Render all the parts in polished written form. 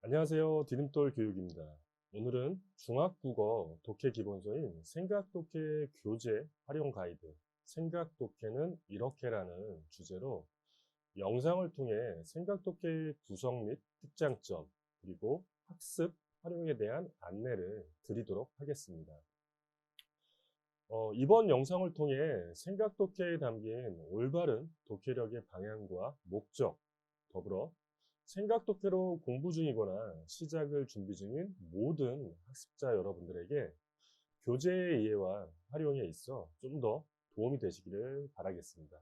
안녕하세요. 디딤돌 교육입니다. 오늘은 중학국어 독해 기본서인 생각독해 교재 활용 가이드 생각독해는 이렇게라는 주제로 영상을 통해 생각독해의 구성 및 특장점 그리고 학습 활용에 대한 안내를 드리도록 하겠습니다. 이번 영상을 통해 생각독해에 담긴 올바른 독해력의 방향과 목적, 더불어 생각독해로 공부 중이거나 시작을 준비 중인 모든 학습자 여러분들에게 교재의 이해와 활용에 있어 좀 더 도움이 되시기를 바라겠습니다.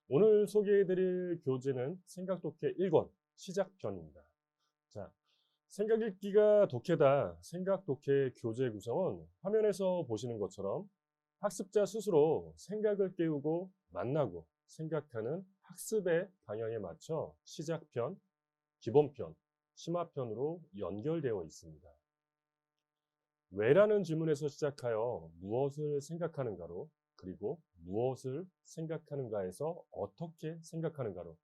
오늘 소개해드릴 교재는 생각독해 1권 시작편입니다. 자, 생각 읽기가 독해다. 생각독해 교재 구성은 화면에서 보시는 것처럼 학습자 스스로 생각을 깨우고 만나고 생각하는 학습의 방향에 맞춰 시작편, 기본편, 심화편으로 연결되어 있습니다. 왜라는 질문에서 시작하여 무엇을 생각하는가로, 그리고 무엇을 생각하는가에서 어떻게 생각하는가로,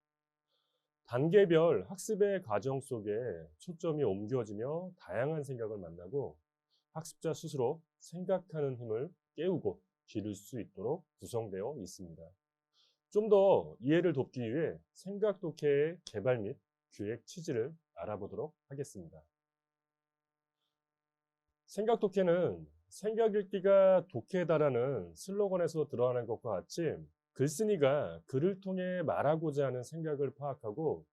단계별 학습의 과정 속에 초점이 옮겨지며 다양한 생각을 만나고 학습자 스스로 생각하는 힘을 깨우고 기를 수 있도록 구성되어 있습니다. 좀 더 이해를 돕기 위해 생각독해의 개발 및 기획 취지를 알아보도록 하겠습니다. 생각독해는 생각 읽기가 독해다라는 슬로건에서 드러나는 것과 같이 글쓴이가 글을 통해 말하고자 하는 생각을 파악하고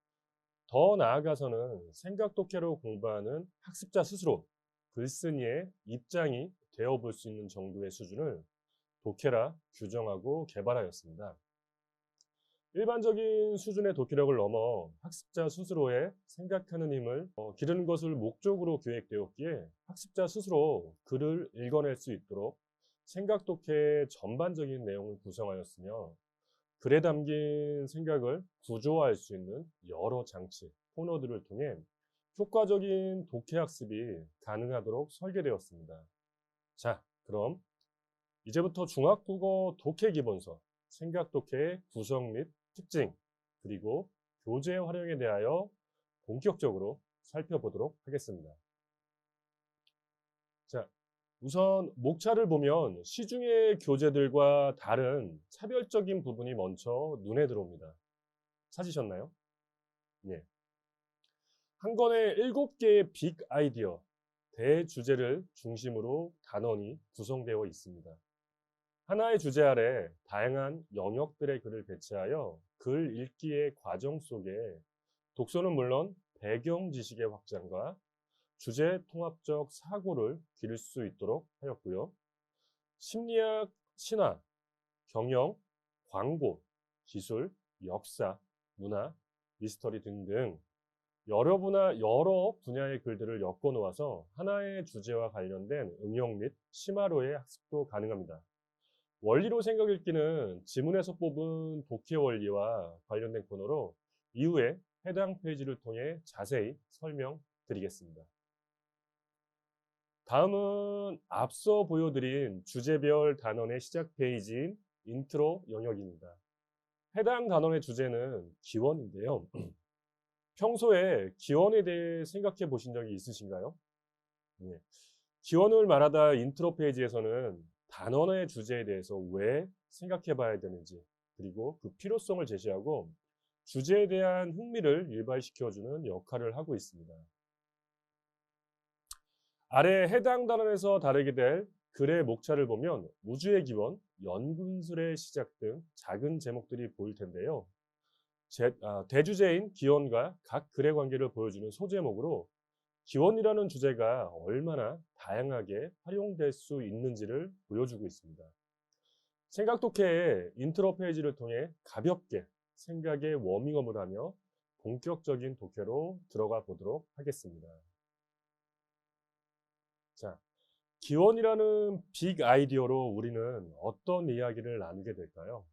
더 나아가서는 생각독해로 공부하는 학습자 스스로 글쓴이의 입장이 되어볼 수 있는 정도의 수준을 독해라 규정하고 개발하였습니다. 일반적인 수준의 독해력을 넘어 학습자 스스로의 생각하는 힘을 기르는 것을 목적으로 기획되었기에 학습자 스스로 글을 읽어낼 수 있도록 생각독해의 전반적인 내용을 구성하였으며 글에 담긴 생각을 구조화할 수 있는 여러 장치, 코너들을 통해 효과적인 독해 학습이 가능하도록 설계되었습니다. 자, 그럼 이제부터 중학국어 독해 기본서, 생각독해의 구성 및 특징, 그리고 교재 활용에 대하여 본격적으로 살펴보도록 하겠습니다. 자, 우선 목차를 보면 시중의 교재들과 다른 차별적인 부분이 먼저 눈에 들어옵니다. 찾으셨나요? 예. 한 권에 7개의 빅 아이디어, 대주제를 중심으로 단원이 구성되어 있습니다. 하나의 주제 아래 다양한 영역들의 글을 배치하여 글 읽기의 과정 속에 독서는 물론 배경 지식의 확장과 주제 통합적 사고를 기를 수 있도록 하였고요. 심리학, 신화, 경영, 광고, 기술, 역사, 문화, 미스터리 등등 여러 분야의 글들을 엮어 놓아서 하나의 주제와 관련된 응용 및 심화로의 학습도 가능합니다. 원리로 생각 읽기는 지문에서 뽑은 독해 원리와 관련된 코너로 이후에 해당 페이지를 통해 자세히 설명드리겠습니다. 다음은 앞서 보여드린 주제별 단원의 시작 페이지인 인트로 영역입니다. 해당 단원의 주제는 기원인데요. 평소에 기원에 대해 생각해 보신 적이 있으신가요? 예. 기원을 말하다 인트로 페이지에서는 단원의 주제에 대해서 왜 생각해 봐야 되는지, 그리고 그 필요성을 제시하고 주제에 대한 흥미를 유발시켜주는 역할을 하고 있습니다. 아래 해당 단원에서 다루게 될 글의 목차를 보면 우주의 기원, 연금술의 시작 등 작은 제목들이 보일 텐데요. 대주제인 기원과 각 글의 관계를 보여주는 소제목으로 기원이라는 주제가 얼마나 다양하게 활용될 수 있는지를 보여주고 있습니다. 생각독해의 인트로 페이지를 통해 가볍게 생각의 워밍업을 하며 본격적인 독해로 들어가 보도록 하겠습니다. 자, 기원이라는 빅 아이디어로 우리는 어떤 이야기를 나누게 될까요?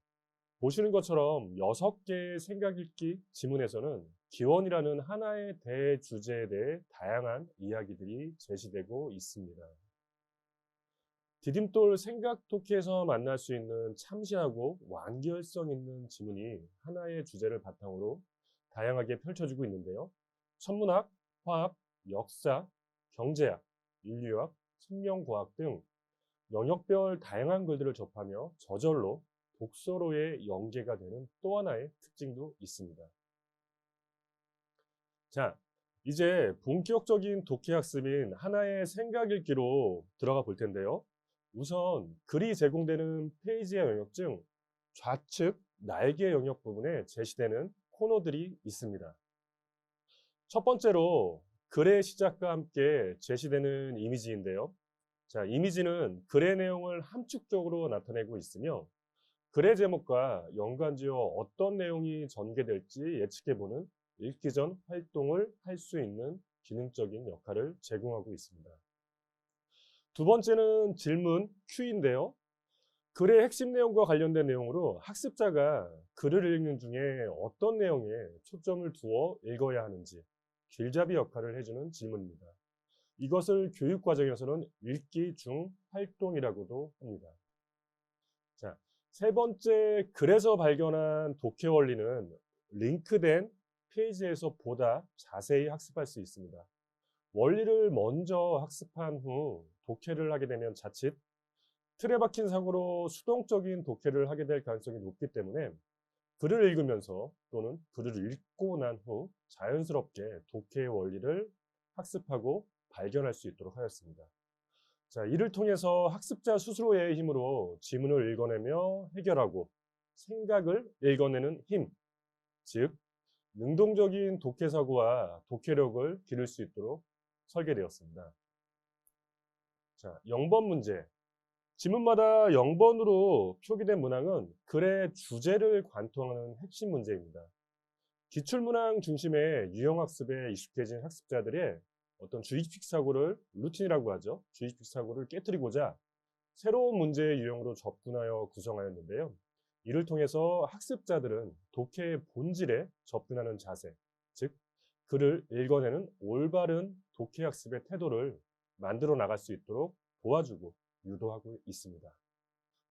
보시는 것처럼 6개의 생각 읽기 지문에서는 기원이라는 하나의 대주제에 대해 다양한 이야기들이 제시되고 있습니다. 디딤돌 생각독해에서 만날 수 있는 참신하고 완결성 있는 지문이 하나의 주제를 바탕으로 다양하게 펼쳐지고 있는데요. 천문학, 화학, 역사, 경제학, 인류학, 생명과학 등 영역별 다양한 글들을 접하며 저절로 독서로의 연계가 되는 또 하나의 특징도 있습니다. 자, 이제 본격적인 독해학습인 하나의 생각 읽기로 들어가 볼 텐데요. 우선 글이 제공되는 페이지의 영역 중 좌측 날개 영역 부분에 제시되는 코너들이 있습니다. 첫 번째로 글의 시작과 함께 제시되는 이미지인데요. 자, 이미지는 글의 내용을 함축적으로 나타내고 있으며 글의 제목과 연관지어 어떤 내용이 전개될지 예측해보는 읽기 전 활동을 할 수 있는 기능적인 역할을 제공하고 있습니다. 두 번째는 질문 Q인데요. 글의 핵심 내용과 관련된 내용으로 학습자가 글을 읽는 중에 어떤 내용에 초점을 두어 읽어야 하는지 길잡이 역할을 해주는 질문입니다. 이것을 교육 과정에서는 읽기 중 활동이라고도 합니다. 자, 세 번째, 글에서 발견한 독해 원리는 링크된 페이지에서 보다 자세히 학습할 수 있습니다. 원리를 먼저 학습한 후 독해를 하게 되면 자칫 틀에 박힌 사고로 수동적인 독해를 하게 될 가능성이 높기 때문에 글을 읽으면서 또는 글을 읽고 난 후 자연스럽게 독해의 원리를 학습하고 발견할 수 있도록 하였습니다. 자, 이를 통해서 학습자 스스로의 힘으로 지문을 읽어내며 해결하고 생각을 읽어내는 힘, 즉 능동적인 독해 사고와 독해력을 기를 수 있도록 설계되었습니다. 자, 0번 문제. 지문마다 0번으로 표기된 문항은 글의 주제를 관통하는 핵심 문제입니다. 기출문항 중심의 유형학습에 익숙해진 학습자들의 어떤 주입식 사고를 루틴이라고 하죠. 주입식 사고를 깨뜨리고자 새로운 문제의 유형으로 접근하여 구성하였는데요. 이를 통해서 학습자들은 독해의 본질에 접근하는 자세, 즉 글을 읽어내는 올바른 독해학습의 태도를 만들어 나갈 수 있도록 도와주고 유도하고 있습니다.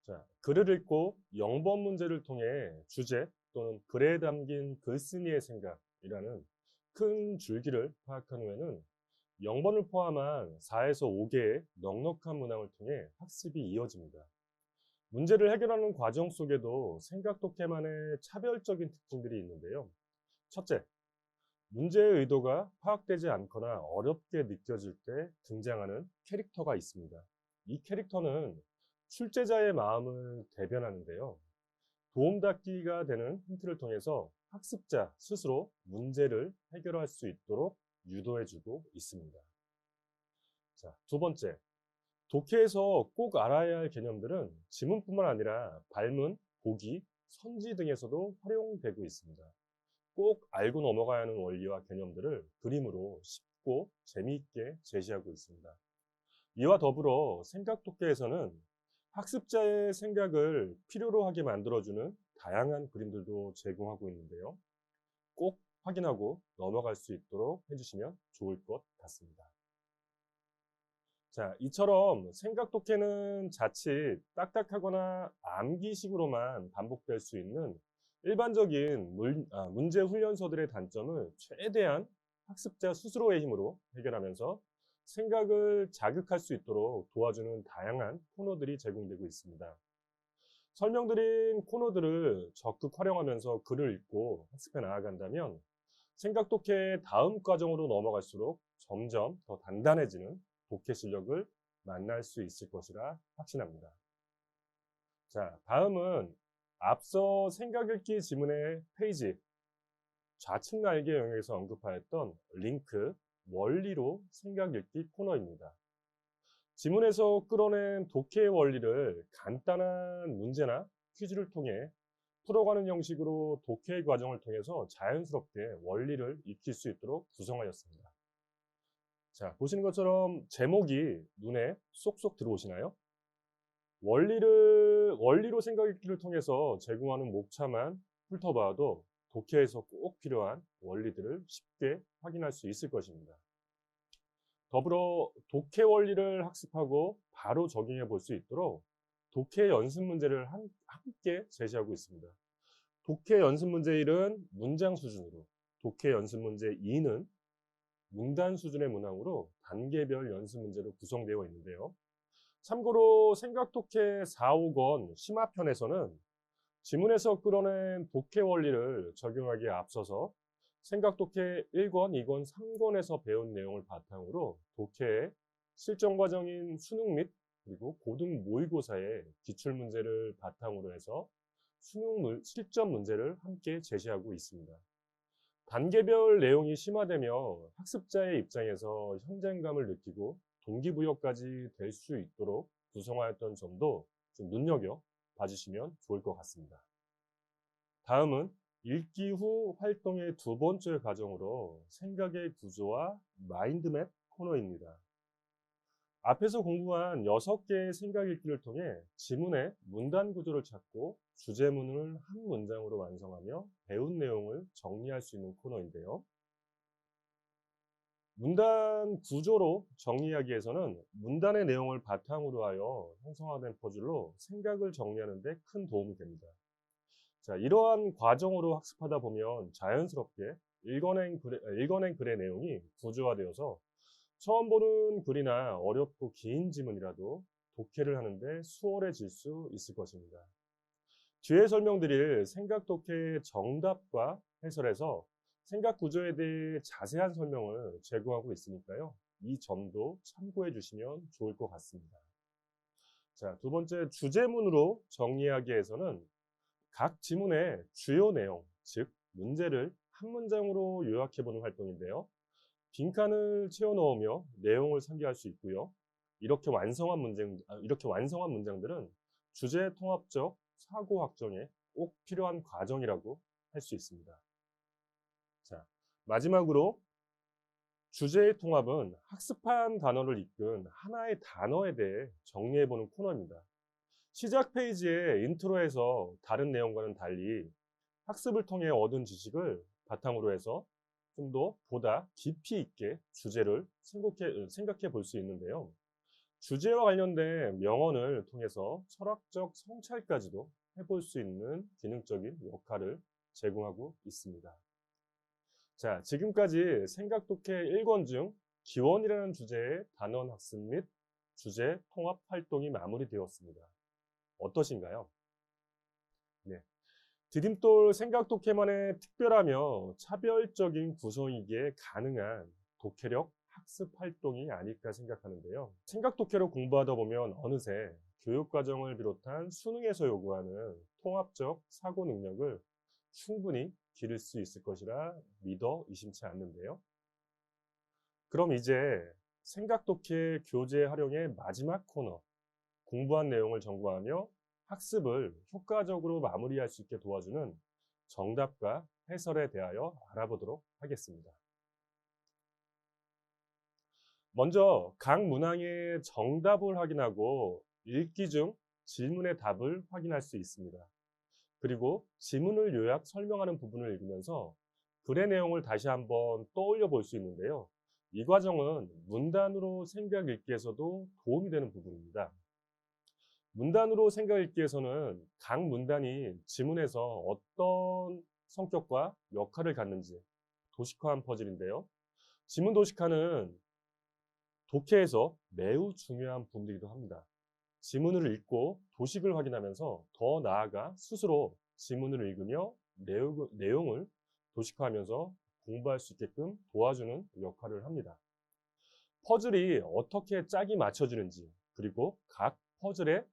자, 글을 읽고 0번 문제를 통해 주제 또는 글에 담긴 글쓴이의 생각이라는 큰 줄기를 파악한 후에는 0번을 포함한 4에서 5개의 넉넉한 문항을 통해 학습이 이어집니다. 문제를 해결하는 과정 속에도 생각 독해만의 차별적인 특징들이 있는데요. 첫째, 문제의 의도가 파악되지 않거나 어렵게 느껴질 때 등장하는 캐릭터가 있습니다. 이 캐릭터는 출제자의 마음을 대변하는데요. 도움닫기가 되는 힌트를 통해서 학습자 스스로 문제를 해결할 수 있도록 유도해주고 있습니다. 자, 두 번째, 독해에서 꼭 알아야 할 개념들은 지문뿐만 아니라 발문, 보기, 선지 등에서도 활용되고 있습니다. 꼭 알고 넘어가야 하는 원리와 개념들을 그림으로 쉽고 재미있게 제시하고 있습니다. 이와 더불어 생각 독해에서는 학습자의 생각을 필요로 하게 만들어주는 다양한 그림들도 제공하고 있는데요. 꼭 확인하고 넘어갈 수 있도록 해주시면 좋을 것 같습니다. 자, 이처럼 생각 독해는 자칫 딱딱하거나 암기식으로만 반복될 수 있는 일반적인 문제 훈련서들의 단점을 최대한 학습자 스스로의 힘으로 해결하면서 생각을 자극할 수 있도록 도와주는 다양한 코너들이 제공되고 있습니다. 설명드린 코너들을 적극 활용하면서 글을 읽고 학습해 나아간다면 생각 독해의 다음 과정으로 넘어갈수록 점점 더 단단해지는 독해 실력을 만날 수 있을 것이라 확신합니다. 자, 다음은 앞서 생각 읽기 지문의 페이지 좌측 날개 영역에서 언급하였던 링크 원리로 생각 읽기 코너입니다. 지문에서 끌어낸 독해의 원리를 간단한 문제나 퀴즈를 통해 풀어가는 형식으로 독해 과정을 통해서 자연스럽게 원리를 익힐 수 있도록 구성하였습니다. 자, 보시는 것처럼 제목이 눈에 쏙쏙 들어오시나요? 원리로 생각 읽기를 통해서 제공하는 목차만 훑어봐도 독해에서 꼭 필요한 원리들을 쉽게 확인할 수 있을 것입니다. 더불어 독해 원리를 학습하고 바로 적용해 볼 수 있도록 독해 연습 문제를 함께 제시하고 있습니다. 독해 연습 문제 1은 문장 수준으로, 독해 연습 문제 2는 문단 수준의 문항으로 단계별 연습 문제로 구성되어 있는데요. 참고로 생각독해 4, 5권 심화편에서는 지문에서 끌어낸 독해 원리를 적용하기에 앞서서 생각독해 1권, 2권, 3권에서 배운 내용을 바탕으로 독해의 실전 과정인 수능 및 그리고 고등 모의고사의 기출문제를 바탕으로 해서 수능 실전 문제를 함께 제시하고 있습니다. 단계별 내용이 심화되며 학습자의 입장에서 현장감을 느끼고 동기부여까지 될 수 있도록 구성하였던 점도 좀 눈여겨 봐주시면 좋을 것 같습니다. 다음은 읽기 후 활동의 두 번째 과정으로 생각의 구조와 마인드맵 코너입니다. 앞에서 공부한 6개의 생각 읽기를 통해 지문의 문단 구조를 찾고 주제문을 한 문장으로 완성하며 배운 내용을 정리할 수 있는 코너인데요. 문단 구조로 정리하기 위해서는 문단의 내용을 바탕으로 하여 형성화된 퍼즐로 생각을 정리하는 데 큰 도움이 됩니다. 자, 이러한 과정으로 학습하다 보면 자연스럽게 읽어낸 글의 내용이 구조화되어서 처음 보는 글이나 어렵고 긴 지문이라도 독해를 하는데 수월해질 수 있을 것입니다. 뒤에 설명드릴 생각 독해의 정답과 해설에서 생각 구조에 대해 자세한 설명을 제공하고 있으니까요. 이 점도 참고해 주시면 좋을 것 같습니다. 자, 두 번째 주제문으로 정리하기 위해서는 각 지문의 주요 내용, 즉 문제를 한 문장으로 요약해보는 활동인데요. 빈칸을 채워 넣으며 내용을 상기할 수 있고요. 이렇게 완성한 문장들은 주제 통합적 사고 확정에 꼭 필요한 과정이라고 할 수 있습니다. 자, 마지막으로 주제의 통합은 학습한 단어를 이끈 하나의 단어에 대해 정리해보는 코너입니다. 시작 페이지의 인트로에서 다른 내용과는 달리 학습을 통해 얻은 지식을 바탕으로 해서 좀 더 보다 깊이 있게 주제를 생각해 볼 수 있는데요. 주제와 관련된 명언을 통해서 철학적 성찰까지도 해볼 수 있는 기능적인 역할을 제공하고 있습니다. 자, 지금까지 생각독해 1권 중 기원이라는 주제의 단원 학습 및 주제 통합 활동이 마무리되었습니다. 어떠신가요? 네. 디딤돌 생각독해만의 특별하며 차별적인 구성이기에 가능한 독해력 학습 활동이 아닐까 생각하는데요. 생각독해로 공부하다 보면 어느새 교육과정을 비롯한 수능에서 요구하는 통합적 사고 능력을 충분히 기를 수 있을 것이라 믿어 의심치 않는데요. 그럼 이제 생각독해 교재 활용의 마지막 코너, 공부한 내용을 점검하며 학습을 효과적으로 마무리할 수 있게 도와주는 정답과 해설에 대하여 알아보도록 하겠습니다. 먼저 각 문항의 정답을 확인하고 읽기 중 질문의 답을 확인할 수 있습니다. 그리고 지문을 요약 설명하는 부분을 읽으면서 글의 내용을 다시 한번 떠올려 볼 수 있는데요. 이 과정은 문단으로 생각 읽기에서도 도움이 되는 부분입니다. 문단으로 생각 읽기에서는 각 문단이 지문에서 어떤 성격과 역할을 갖는지 도식화한 퍼즐인데요. 지문 도식화는 독해에서 매우 중요한 부분이기도 합니다. 지문을 읽고 도식을 확인하면서 더 나아가 스스로 지문을 읽으며 내용을 도식화하면서 공부할 수 있게끔 도와주는 역할을 합니다. 퍼즐이 어떻게 짝이 맞춰지는지, 그리고 각 퍼즐의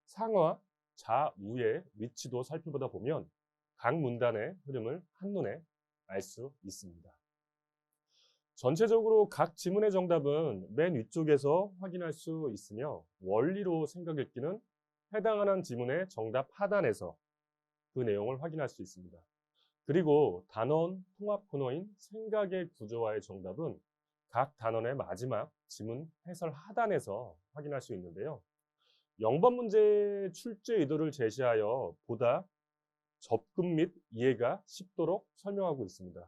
상하, 좌우의 위치도 살펴보다 보면 각 문단의 흐름을 한눈에 알 수 있습니다. 전체적으로 각 지문의 정답은 맨 위쪽에서 확인할 수 있으며 원리로 생각 읽기는 해당하는 지문의 정답 하단에서 그 내용을 확인할 수 있습니다. 그리고 단원 통합 코너인 생각의 구조화의 정답은 각 단원의 마지막 지문 해설 하단에서 확인할 수 있는데요. 0번 문제의 출제 의도를 제시하여 보다 접근 및 이해가 쉽도록 설명하고 있습니다.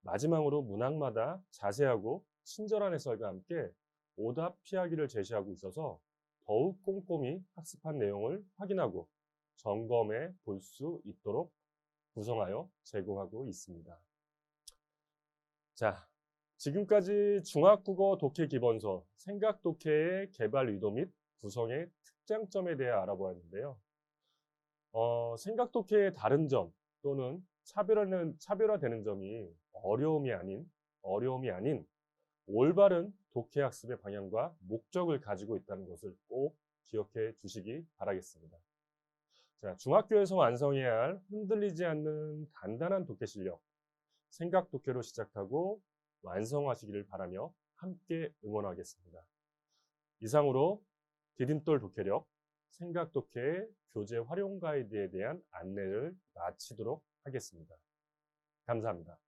마지막으로 문항마다 자세하고 친절한 해설과 함께 오답 피하기를 제시하고 있어서 더욱 꼼꼼히 학습한 내용을 확인하고 점검해 볼 수 있도록 구성하여 제공하고 있습니다. 자, 지금까지 중학국어 독해 기본서, 생각 독해의 개발 의도 및 구성의 특장점에 대해 알아보았는데요. 생각 독해의 다른 점 또는 차별화되는 점이 어려움이 아닌 올바른 독해 학습의 방향과 목적을 가지고 있다는 것을 꼭 기억해 주시기 바라겠습니다. 자, 중학교에서 완성해야 할 흔들리지 않는 단단한 독해 실력, 생각 독해로 시작하고 완성하시기를 바라며 함께 응원하겠습니다. 이상으로 디딤돌 독해력, 생각 독해 교재 활용 가이드에 대한 안내를 마치도록 하겠습니다. 감사합니다.